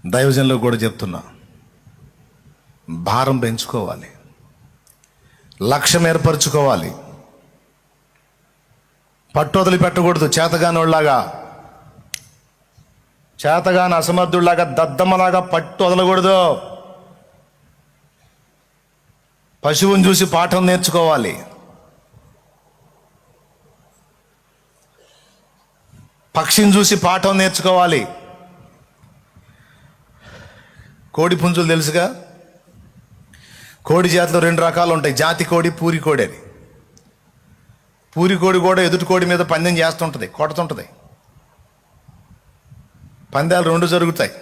దైవజనులకు కూడా చెప్తున్నా, భారం పెంచుకోవాలి, లక్ష్యం ఏర్పరచుకోవాలి. పట్టు వదిలి పెట్టకూడదు. చేతగానోళ్ళలాగా, చేతగాని అసమర్థుల్లాగా, దద్దమ్మలాగా పట్టు వదలకూడదు. పశువుని చూసి పాఠం నేర్చుకోవాలి. పక్షిని చూసి పాఠం నేర్చుకోవాలి. కోడి పుంజులు తెలుసుగా, కోడి జాతిలో 2 రకాలు ఉంటాయి, జాతి కోడి, పూరి కోడి అని. పూరి కోడి కూడా ఎదుటి కోడి మీద పందెం చేస్తుంటుంది, కొడుతుంటుంది. పందాలు 2 జరుగుతాయి,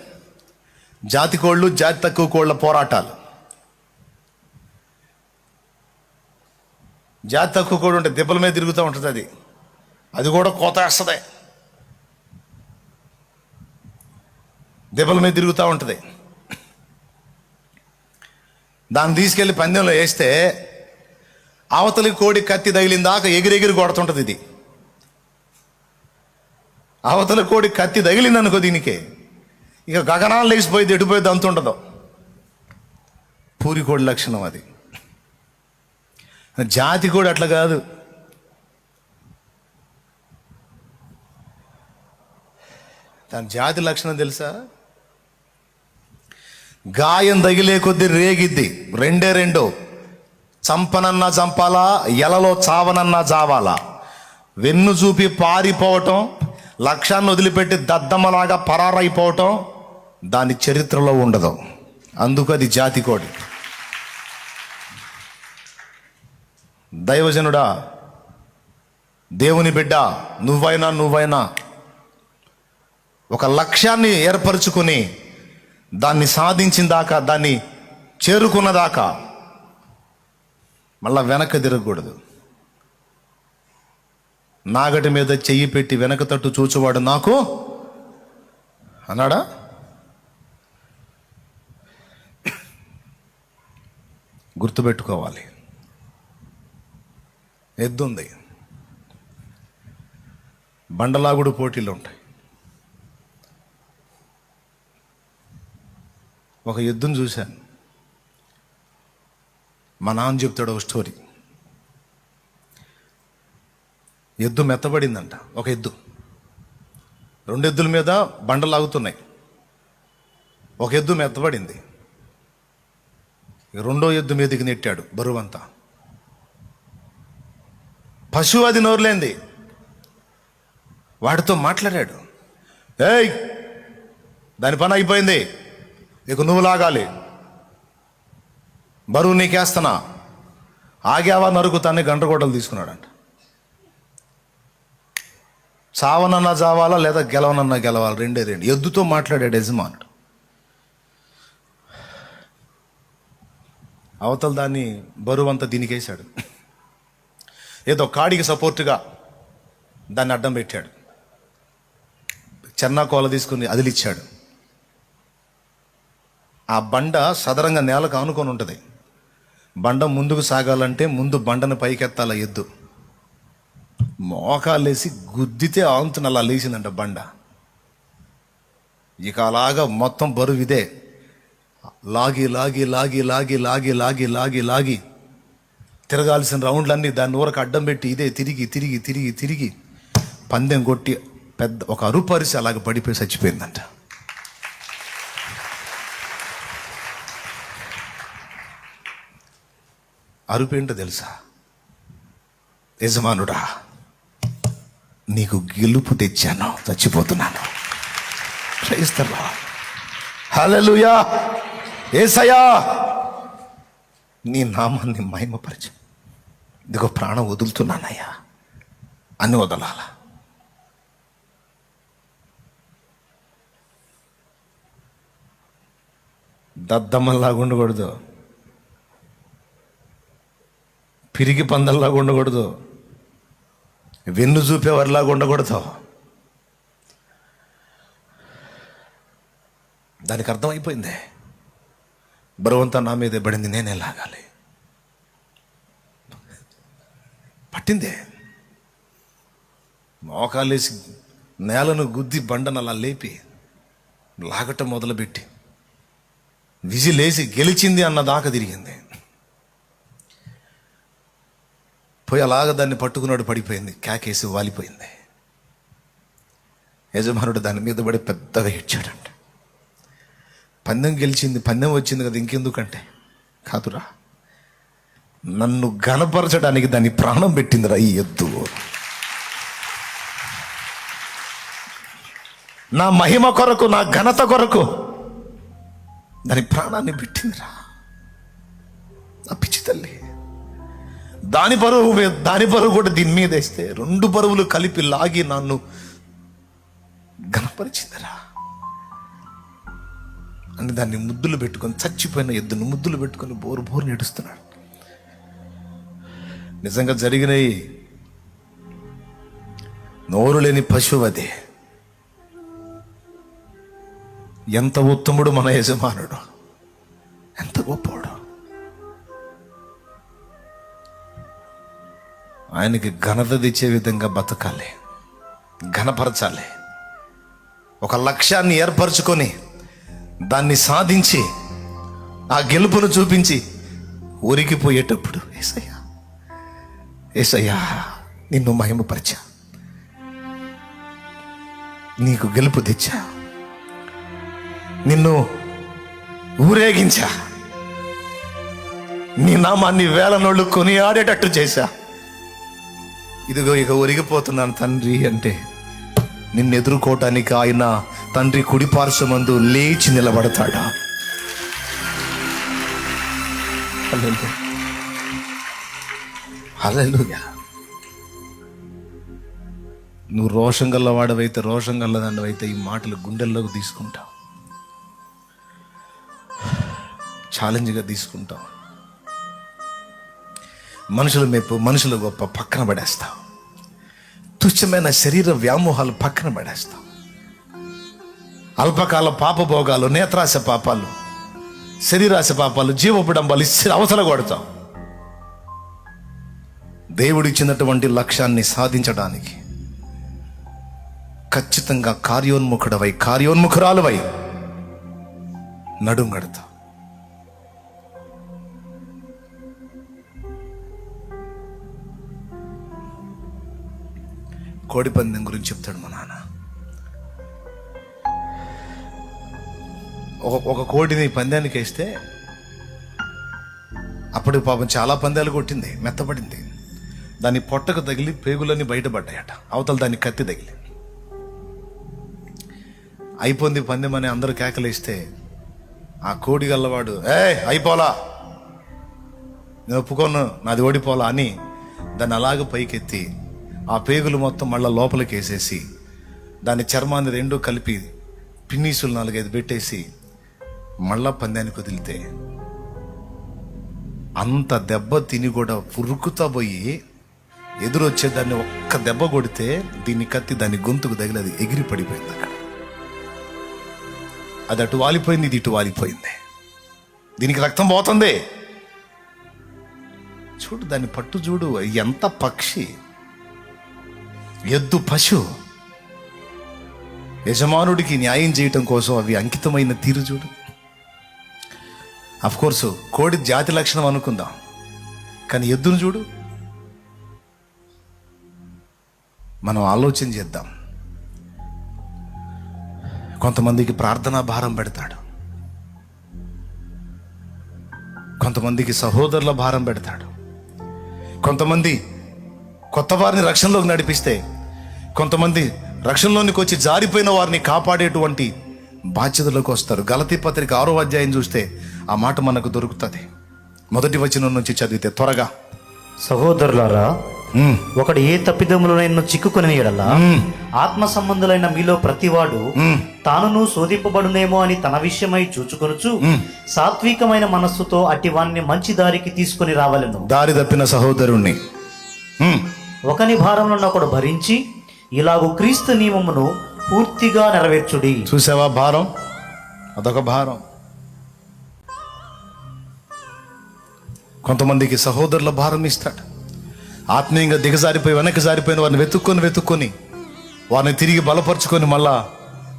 జాతి కోళ్ళు, జాతి తక్కువ కోళ్ళ పోరాటాలు. జాతి తక్కువ కోడి ఉంటుంది, దెబ్బల మీద తిరుగుతూ ఉంటుంది. అది కూడా కోత వేస్తుంది, దెబ్బల మీద తిరుగుతూ ఉంటుంది. దాన్ని తీసుకెళ్ళి పందెంలో వేస్తే అవతలి కోడి కత్తి తగిలిందాక ఎగిరెగిరి కొడుతుంటుంది. ఇది అవతలి కోడి కత్తి తగిలిందనుకో, దీనికి ఇక గగనాలు లేచిపోయింది, ఎటుపోయింది అంతుండదు. పూరి కోడి లక్షణం అది. జాతి కోడి అట్లా కాదు. దాని జాతి లక్షణం తెలుసా? గాయం తగిలే కొద్దీ రేగిద్ది, 2 చంపనన్నా చంపాలా, ఎలలో చావనన్నా చావాలా. వెన్ను చూపి పారిపోవటం, లక్ష్యాన్ని వదిలిపెట్టి దద్దమ్మలాగా పరారైపోవటం దాని చరిత్రలో ఉండదు. అందుకు అది జాతి కోడి. దైవజనుడా, దేవుని బిడ్డ, నువ్వైనా ఒక లక్ష్యాన్ని ఏర్పరచుకుని దాన్ని సాధించిన దాకా, దాన్ని చేరుకున్నదాకా మళ్ళా వెనక్కి తిరగకూడదు. నాగటి మీద చెయ్యి పెట్టి వెనక తట్టు చూచువాడు నాకు అన్నాడా? గుర్తుపెట్టుకోవాలి. ఎద్దుంది, బండలాగుడు పోటీలు ఉంటాయి. ఒక ఎద్దును చూశాను, మా నాన్న చెప్తాడు ఒక స్టోరీ. ఎద్దు మెత్తబడిందంట. ఒక ఎద్దు, 2 ఎద్దుల మీద బండలు లాగుతున్నాయి. ఒక ఎద్దు మెత్తబడింది, రెండో ఎద్దు మీదకి నెట్టాడు బరువంతా. పశువు అది నోరులేంది, వాడితో మాట్లాడాడు. ఏయ్, దాని పని అయిపోయింది, ఇక నువ్వు లాగాలి, బరువు నీకేస్తున్నా, ఆగావా నరుకుతాన్ని గండ్రగొడ్డలు తీసుకున్నాడంట. చావనన్నా చావాలా, లేదా గెలవనన్నా గెలవాలి, 2 ఎద్దుతో మాట్లాడాడు యజమానుడు. అవతల దాన్ని బరువు అంతా దీనికేశాడు. ఏదో కాడికి సపోర్టుగా దాన్ని అడ్డం పెట్టాడు. చెన్నా కోల తీసుకుని అదిలిచ్చాడు. ఆ బండ సదరంగా నేలకు ఆనుకొని ఉంటుంది. బండ ముందుకు సాగాలంటే ముందు బండను పైకెత్తాల ఎద్దు. మోకాలేసి గుద్దితే ఆంతున అలా లేచిందంట బండ. ఇక అలాగా మొత్తం బరువు ఇదే, లాగి లాగి లాగి లాగి లాగి లాగి లాగి లాగి తిరగాల్సిన రౌండ్లన్నీ దాన్ని ఊరకు అడ్డం పెట్టి ఇదే తిరిగి తిరిగి తిరిగి తిరిగి పందెం కొట్టి పెద్ద ఒక అరుపరిసి అలాగ పడిపోయి చచ్చిపోయిందంట. అరుపేంటో తెలుసా? యజమానుడా, నీకు గెలుపు తెచ్చాను, చచ్చిపోతున్నాను. ప్రైజ్ ది లార్డ్, హల్లెలూయా. యేసయ్యా, నీ నామాన్ని మహిమపరచు. ఇదిగో ప్రాణం వదులుతున్నానయ్యా అని వదలాల. దద్దమ్మల్లాగా ఉండకూడదు, పిరికి పందల్లాగా ఉండకూడదు, వెన్ను చూపేవారిలాగా ఉండకూడదు. దానికి అర్థమైపోయింది, బరువంతా నా మీదే పడింది, నేనే లాగాలి. పట్టిందే, మోకాలేసి నేలను గుద్ది బండను అలా లేపి లాగటం మొదలుపెట్టి విజిలేసి గెలిచింది అన్న దాకా తిరిగింది. పోయి అలాగ దాన్ని పట్టుకున్నాడు, పడిపోయింది, కేకేసి వాలిపోయింది. యజమానుడు దాని మీద పడి పెద్దగా ఏడ్చాడంట. పందెం గెలిచింది, పందెం వచ్చింది కదా, ఇంకెందుకంటే, కాదురా, నన్ను ఘనపరచడానికి దాన్ని ప్రాణం పెట్టిందిరా ఈ ఎద్దు, నా మహిమ కొరకు, నా ఘనత కొరకు దాని ప్రాణాన్ని పెట్టిందిరా. నా పిచ్చి తల్లి, దాని బరువు కూడా దీని మీద వేస్తే 2 బరువులు కలిపి లాగి నన్ను ఘనపరిచిందిరా అని దాన్ని ముద్దులు పెట్టుకొని, చచ్చిపోయిన ఎద్దును ముద్దులు పెట్టుకొని బోరు నెడుస్తున్నాడు. నిజంగా జరిగినాయి. నోరు లేని పశువు అదే. ఎంత ఉత్తముడు మన యజమానుడు, ఎంత గొప్పవాడు. ఆయనకి ఘనత తెచ్చే విధంగా బతకాలి, ఘనపరచాలి. ఒక లక్ష్యాన్ని ఏర్పరచుకొని దాన్ని సాధించి ఆ గెలుపును చూపించి ఊరికిపోయేటప్పుడు, యేసయ్యా యేసయ్యా నిన్ను మహిమపరిచా, నీకు గెలుపు తెచ్చా, నిన్ను ఊరేగించా, నీ నామాన్ని వేలనోళ్ళు కొనియాడేటట్టు చేశా, ఇదిగో ఇక ఒరిగిపోతున్నాను తండ్రి అంటే నిన్ను ఎదుర్కోవటానికి ఆయన తండ్రి కుడిపార్శ్వమందు లేచి నిలబడతాడా? హల్లెలూయా. నువ్వు రోషం గల్లవాడవైతే, రోషం గల్లదానివైతే ఈ మాటలు గుండెల్లోకి తీసుకుంటావు, ఛాలెంజ్గా తీసుకుంటావు. మనుషుల మెప్పు, మనుషుల గొప్ప పక్కన పడేస్తావు. తుచ్చమైన శరీర వ్యామోహాలు పక్కన పడేస్తావు. అల్పకాల పాపభోగాలు, నేత్రాశ పాపాలు, శరీరాశ పాపాలు, జీవపుడంబాలు అవసరం కొడతావు. దేవుడిచ్చినటువంటి లక్ష్యాన్ని సాధించడానికి ఖచ్చితంగా కార్యోన్ముఖురాలువై నడుం కడతావు. కోడి పందెం గురించి చెప్తాడు మా నాన్న. ఒక కోడిని పందానికి వేస్తే అప్పుడు పాపం చాలా పందాలు కొట్టింది, మెత్తపడింది. దాని పొట్టకు తగిలి పేగులన్నీ బయటపడ్డాయట, అవతల దాన్ని కత్తి తగిలి. అయిపోయింది పందెం అని అందరూ కేకలేస్తే ఆ కోడి గల్లవాడు, అయిపోలా, నేను ఒప్పుకోను, నాది ఓడిపోలా అని దాన్ని అలాగ పైకెత్తి ఆ పేగులు మొత్తం మళ్ళీ లోపలికి వేసేసి దాని చర్మాన్ని 2 కలిపి పిన్నీసులు 4-5 పెట్టేసి మళ్ళా పందానికి వదిలితే అంత దెబ్బ తిని కూడా పురుకుతా పోయి ఎదురొచ్చే దాన్ని ఒక్క దెబ్బ కొడితే దీన్ని కత్తి దాని గొంతుకు తగిలి అది ఎగిరి పడిపోయింది. అక్కడ అది అటు వాలిపోయింది, ఇది ఇటు వాలిపోయింది. దీనికి రక్తం పోతుంది. చూడు దాన్ని పట్టు చూడు, ఎంత పక్షి, ఎద్దు, పశు. యజమానుడికి న్యాయం చేయటం కోసం అవి అంకితమైన తీరు చూడు. అఫ్కోర్సు కోడి జాతి లక్షణం అనుకుందాం, కానీ ఎద్దును చూడు. మనం ఆలోచన చేద్దాం. కొంతమందికి ప్రార్థనా భారం పెడతాడు, కొంతమందికి సహోదరుల భారం పెడతాడు, కొంతమంది కొత్త వారిని రక్షణలోకి నడిపిస్తే, కొంతమంది రక్షణలోనికి వచ్చి జారిపోయిన వారిని కాపాడేటువంటి బాధ్యతలోకి వస్తారు. గలతీ పత్రిక 6వ అధ్యాయం చూస్తే ఆ మాట మనకు దొరుకుతుంది. 1వ వచనం నుంచి చదివితే త్వరగా. సహోదరులారా, ఒకడు ఏ తప్పిదములనైనా చిక్కుకుని ఎడల ఆత్మ సంబంధులైన మీలో ప్రతివాడు తానును శోధింపబడునేమో అని తన విషయమై చూచుకొనుచు సాత్వికమైన మనస్సుతో అట్టివాణ్ణి మంచి దారికి తీసుకుని రావలెను. దారి తప్పిన సహోదరుణ్ణి ఒకని భారములను ఒకడు భరించి ఇలాగూ క్రీస్తు నియమమును పూర్తిగా నెరవేర్చుడి. చూసావా భారం? అదొక భారం. కొంతమందికి సహోదరుల భారం ఇస్తాడు. ఆత్మీయంగా దిగజారిపోయి వెనక్కి జారిపోయిన వారిని వెతుక్కొని వారిని తిరిగి బలపరుచుకొని మళ్ళా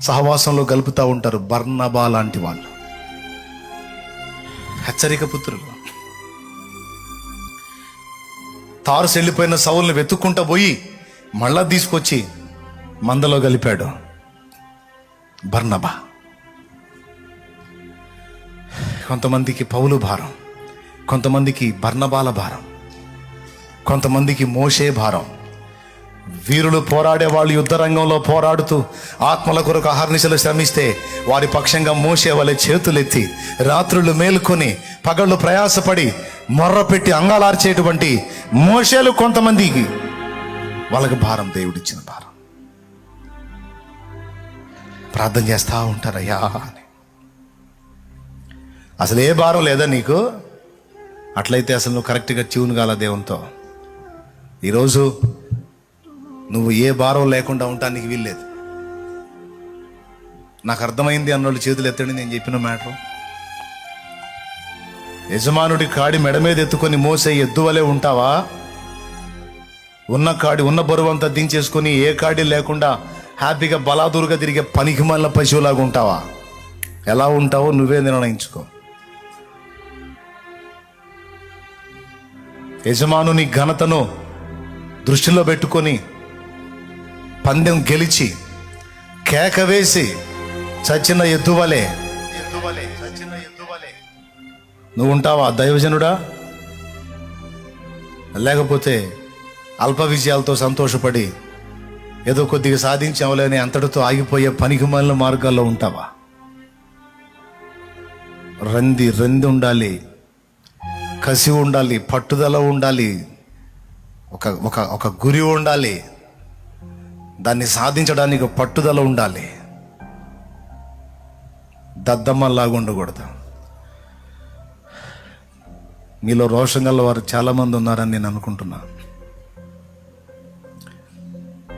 సహవాసంలో గలుపుతూ ఉంటారు బర్నబా లాంటి వాళ్ళు, హెచ్చరిక పుత్రులు. తారుసు వెళ్ళిపోయిన సౌలుని వెతుక్కుంటా పోయి మళ్ళా తీసుకొచ్చి మందలో కలిపాడు బర్నబా. కొంతమందికి పౌలు భారం, కొంతమందికి బర్నబాల భారం, కొంతమందికి మోషే భారం. వీరులు పోరాడే వాళ్ళు యుద్ధ రంగంలో పోరాడుతూ ఆత్మల కొరకు అహర్నిశలు శ్రమిస్తే వారి పక్షంగా మోసే వాళ్ళ చేతులెత్తి రాత్రులు మేలుకొని పగళ్ళు ప్రయాసపడి మొర్రపెట్టి అంగాలార్చేటువంటి మోషేలు కొంతమందికి వాళ్ళకి భారం, దేవుడిచ్చిన భారం. ప్రార్థన చేస్తా ఉంటారయ్యా అని. అసలు ఏ భారం లేదా నీకు? అట్లయితే అసలు నువ్వు కరెక్ట్గా ట్యూన్ కాల దేవునితో. ఈరోజు నువ్వు ఏ భారం లేకుండా ఉండటానికి వీల్లేదు. నాకు అర్థమైంది అన్నోళ్ళు చేతులు ఎత్తండి, నేను చెప్పిన మ్యాటర్. యజమానుడి కాడి మెడ మీద ఎత్తుకొని మోసే ఎద్దు వలె ఉంటావా? ఉన్న బరువు అంతా దించేసుకొని ఏ కాడి లేకుండా హ్యాపీగా బలాదూరుగా తిరిగే పనికిమాలిన పశువులాగా ఉంటావా? ఎలా ఉంటావో నువ్వే నిర్ణయించుకో. యజమానుని ఘనతను దృష్టిలో పెట్టుకొని పందెం గెలిచి కేక వేసి చచ్చిన ఎద్దువలే నువ్వు ఉంటావా దైవజనుడా? లేకపోతే అల్ప విజయాలతో సంతోషపడి ఏదో కొద్దిగా సాధించావులేని అంతటితో ఆగిపోయే పనికిమాలిన మార్గాల్లో ఉంటావా? రంది ఉండాలి, కసి ఉండాలి, పట్టుదల ఉండాలి, ఒక గురి ఉండాలి, దాన్ని సాధించడానికి పట్టుదల ఉండాలి. దద్దమ్మలాగా ఉండకూడదు. మీలో రోషం గల వారు చాలామంది ఉన్నారని నేను అనుకుంటున్నా.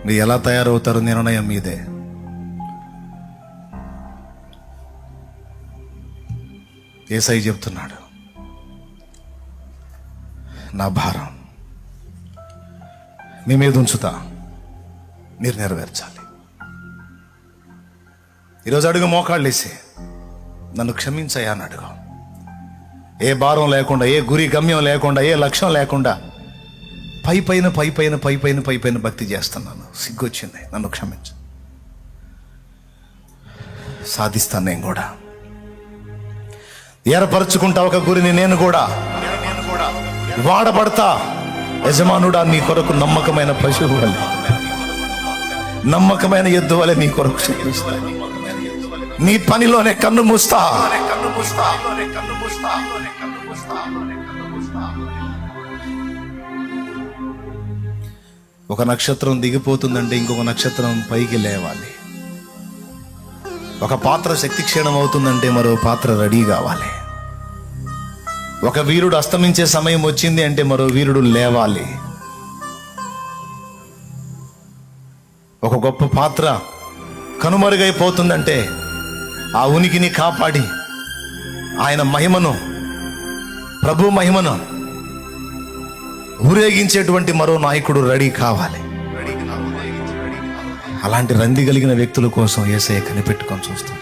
మీరు ఎలా తయారవుతారో నిర్ణయం మీదే. యేసయ్య చెప్తున్నాడు, నా భారం మీ మీద ఉంచుతా, మీరు నెరవేర్చాలి. ఈరోజు అడుగు, మోకాళ్ళు వేసి నన్ను క్షమించయ్యా అని అడుగు. ఏ భారం లేకుండా, ఏ గురి గమ్యం లేకుండా, ఏ లక్ష్యం లేకుండా పైపైన భక్తి చేస్తున్నాను. సిగ్గొచ్చింది, నన్ను క్షమించు. సాధిస్తాను నేను కూడా. ఏర్పరచుకుంటా ఒక గురిని నేను కూడా. వాడబడతా. యజమానుడా, నీ కొరకు నమ్మకమైన పశువు వలె, నమ్మకమైన ఎద్దు వలె నీ కొరకు శ్రమిస్తా. నీ పనిలోనే కన్ను మూస్తా. ఒక నక్షత్రం దిగిపోతుందంటే ఇంకొక నక్షత్రం పైకి లేవాలి. ఒక పాత్ర శక్తి క్షీణం అవుతుందంటే మరో పాత్ర రెడీ కావాలి. ఒక వీరుడు అస్తమించే సమయం వచ్చింది అంటే మరో వీరుడు లేవాలి. ఒక గొప్ప పాత్ర కనుమరుగైపోతుందంటే ఆ ఉనికిని కాపాడి ఆయన మహిమను, ప్రభు మహిమను ఊరేగించేటువంటి మరో నాయకుడు రెడీ కావాలి. అలాంటి రంది కలిగిన వ్యక్తుల కోసం యేసయ్య కనిపెట్టుకొని చూస్తాడు.